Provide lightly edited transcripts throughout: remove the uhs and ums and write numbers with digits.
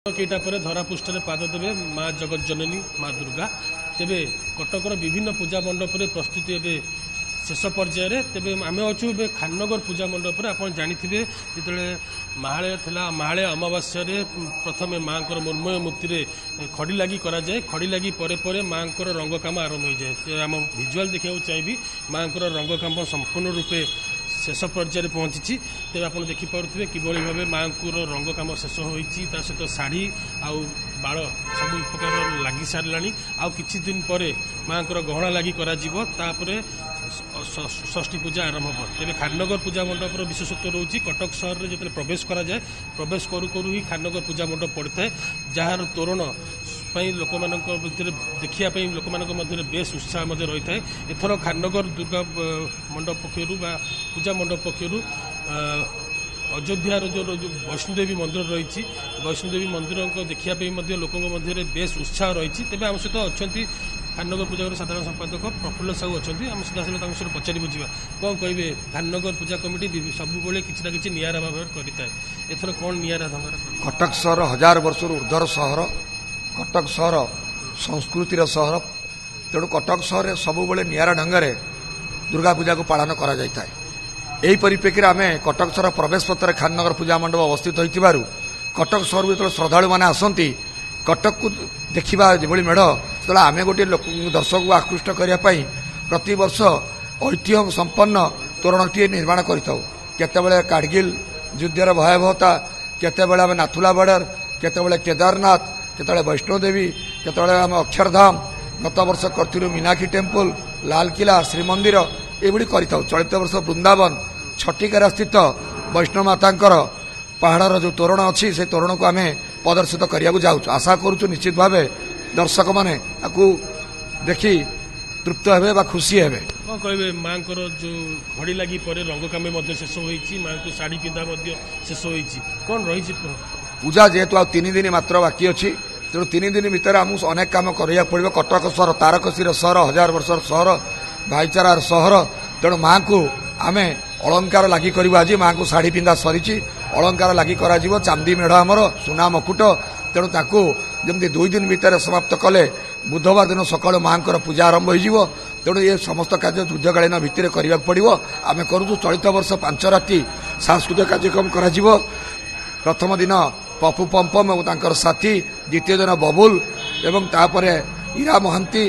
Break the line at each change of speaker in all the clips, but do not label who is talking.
केटा पर धरापृष्ठ पाद देवे माँ जगत जननी माँ दुर्गा तेबे कटकर विभिन्न पूजा मंडप प्रस्तुति ए शेष पर्यायर तेबे आम अच्छु खाननगर पूजा मंडप आप जाथे जो महालय महालय अमावास्या प्रथम माँ मृण्मय मूर्ति खड़ी लगी कराए खड़ी लगी पर माँ रंग काम आरंभ हो जाए आम भिजुआल देखा चाहिए माँ रंग काम संपूर्ण रूपे शेष पर्यायर पहुंची तेज आप देखिपे किभली भाव माँ रंग कम शेष होती सहित शाढ़ी आउ बाड़ सब प्रकार लगी सारा आउ कि दिन पर माँ गहना लगी कर षष्ठी पूजा आरंभ हो तेज खाननगर पूजा मंडप विशेषत्व रोचे कटक सहर में जो प्रवेश कराए प्रवेश करू करू ही खाननगर पूजा मंडप पड़ता है जार तोरण लोक देखा लोक बेस उत्साह रही है एथर खाननगर दुर्गा मंडप पक्षर पूजा मंडप पक्षर अयोध्यार जो वैष्णोदेवी मंदिर रही वैष्णोदेवी मंदिर को देखापी लोक बेस उत्साह रही तेज आम सहित अच्छा खाननगर पूजा साधारण संपादक प्रफुल्ल साहू अच्छा आम सीधा पचारि बुझा कौन कहे खाननगर पूजा कमिटी सब किसी ना कि निरा भाव करता है एथर कौन निरा ढंग
कटक सहर 1000 वर्ष ऊर्धर सहर कटक सहर संस्कृतिर सहर तेणु कटक सहर सब निरा ढंग से दुर्गा पूजा को पालन करा जाए यही परिप्रेक्षी आम कटक सहर प्रवेश पत्र खाननगर पूजा मंडप अवस्थित हो कटक सहर जो श्रद्धालु मैंने आसती कटक को देखा जो मेढ़ से आम गोटे दर्शक को आकृष्ट करने प्रति वर्ष ऐतिह्य संपन्न तोरणटी निर्माण करते कारगिल युद्धर भयावहता केतबेले आम नाथुला बॉर्डर केतबेले केदारनाथ केतबेले वैष्णोदेवी केतबेले आम अक्षरधाम गत वर्ष करूँ मीनाक्षी टेम्पल लालकिला श्रीमंदिर ये कर चलित वर्ष वृंदावन छठिकारा स्थित वैष्णव माता पहाड़र जो तोरण अच्छी से तोरण को आम प्रदर्शित करने को जाऊँ आशा करुँ निश्चित भाव दर्शक मैंने देखी तृप्त हे खुशी हे
कौन कहे माँ जो घड़ी लगी पर रंग कम शेष होती माँ को शाढ़ी पिंधा शेष होती कौन रही
पूजा जेहेतु आ 3 दिन मात्र बाकी अच्छी तेणु 3 दिन भितर आमको अनेक कम करा पड़ो कटक सहर तारकसीर सहर 1000 वर्ष सहर भाईचारार सहर तेणु माँ को आम अलंकार लगी कर आज माँ को शाढ़ी पिंधा सरी अलंकार लगी करा चांदी मेढ़ आमर सुना मकुट तेणु ताकू जमी 2 दिन भितर समाप्त कले बुधवार दिन सका माँ पूजा आरंभ हो तेणु ये समस्त कार्य युद्धकालीन भित्तिर करने पड़ो आम करूँ चलित वर्ष 5 राति सांस्कृतिक कार्यक्रम करा प्रथम दिन पपु पंपम और साथी द्वितीय दिन बबुल एवं तापरे ईरा महांती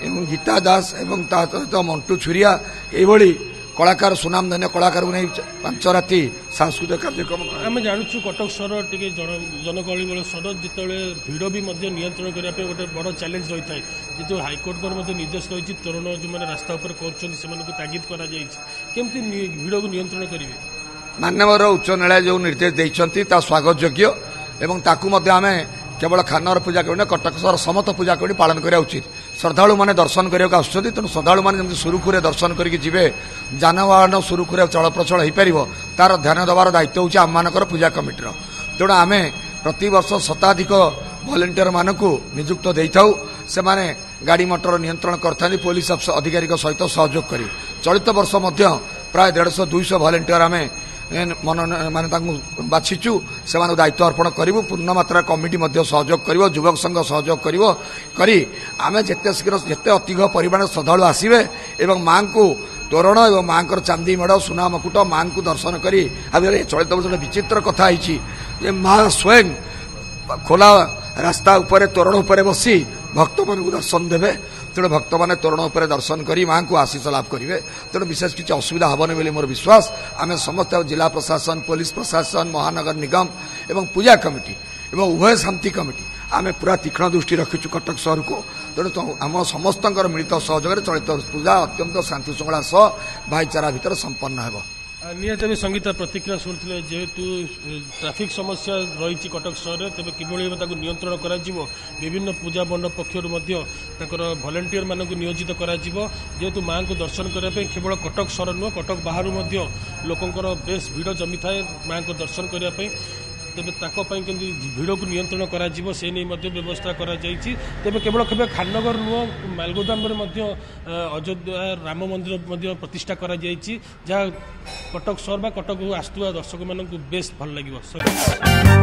एवं गीता दास एवं सहित मंटू छुरिया ये कलाकार सुनाम धन्य कलाकार को नहीं 5 राति सांस्कृतिक कार्यक्रम
आम जानूँ कटक सहर टी जनगहली वाले सहर जो भिड़ भी नियंत्रण करने गोटे बड़ चैलेंज रही है जो हाइकोर्ट निर्देश रही तोरण जो मैंने रास्ता उपर कर तागिद करमती भिड़ को नियंत्रण करेंगे
मान्यवर उच्च न्यायालय जो निर्देश देते स्वागत योग्य एवं ताकू आम केवल खाननगर पूजा कमिटी कटक सहर समस्त पूजा कमिटी पालन करा उचित श्रद्धालु मैंने दर्शन करने को आसुँच तेणु श्रद्धालु मैंने सुरुखुरे दर्शन करके जी जानवाहन सुरुखुरे चलप्रचल हो पार तार ध्यान देवार दायित्व होची आम मानकर पूजा कमिटीर तेणु आम प्रति वर्ष शताधिक भलेंटियर मानक नियुक्त देता से माने गाड़ी मोटर नियंत्रण करते पुलिस अधिकारी सहित सहयोग कर चलित वर्ष प्राय 150-200 भलेंटियर आम माने बाछीचु से दायित्व अर्पण करूँ पूर्ण मात्रा कमिटी सहयोग कर युवक संघ सहयोग करी आम जिते शीघ्र जिते अधिक परिमाण श्रद्धालु आसवे एवं माँ को तोरण एवं माँ चांदी मेढ़ सुना मकुट माँ को दर्शन करी चलित वर्ष विचित्र कथा है माँ स्वयं खोला रास्ता उपरे तोरण उपरे बसी भक्त मान दर्शन देवे तेणु भक्त मैंने तोरण उपर दर्शन कर माँ को आशीष लाभ करेंगे तेणु विशेष किसी असुविधा हेनी बोली मोर विश्वास आम समस्त जिला प्रशासन पुलिस प्रशासन महानगर निगम एवं पूजा कमिटी एवं उभय शांति कमिटी आम पूरा तीक्ष्ण दृष्टि रखीचु कटक सहर को तेणु आम समस्त मिलित सहयोग चलित पूजा अत्यंत शांति श्रृंखला सह भाईचारा भितर संपन्न हो
निहत संगीता प्रतिक्रिया शुणुते जेहेतु ट्राफिक समस्या रही कटक सहर तेज किभली नियंत्रण कर विभिन्न पूजा मंडप पक्षर भलेंटियर मानक नियोजित जेहेतु माँ को दर्शन करने केवल कटक सहर नुह कटक बाहर लोकंर बेस भिड़ जमी थाए माँ को दर्शन करने तेज ताकि भिड़ को नियंत्रण कर व्यवस्था तेज केवल केवल खाननगर नुह मालगोदाम अयोध्या राम मंदिर प्रतिष्ठा कर जहाँ कटक सहर कटक आसुवा दर्शक मानक बेस भल लगे।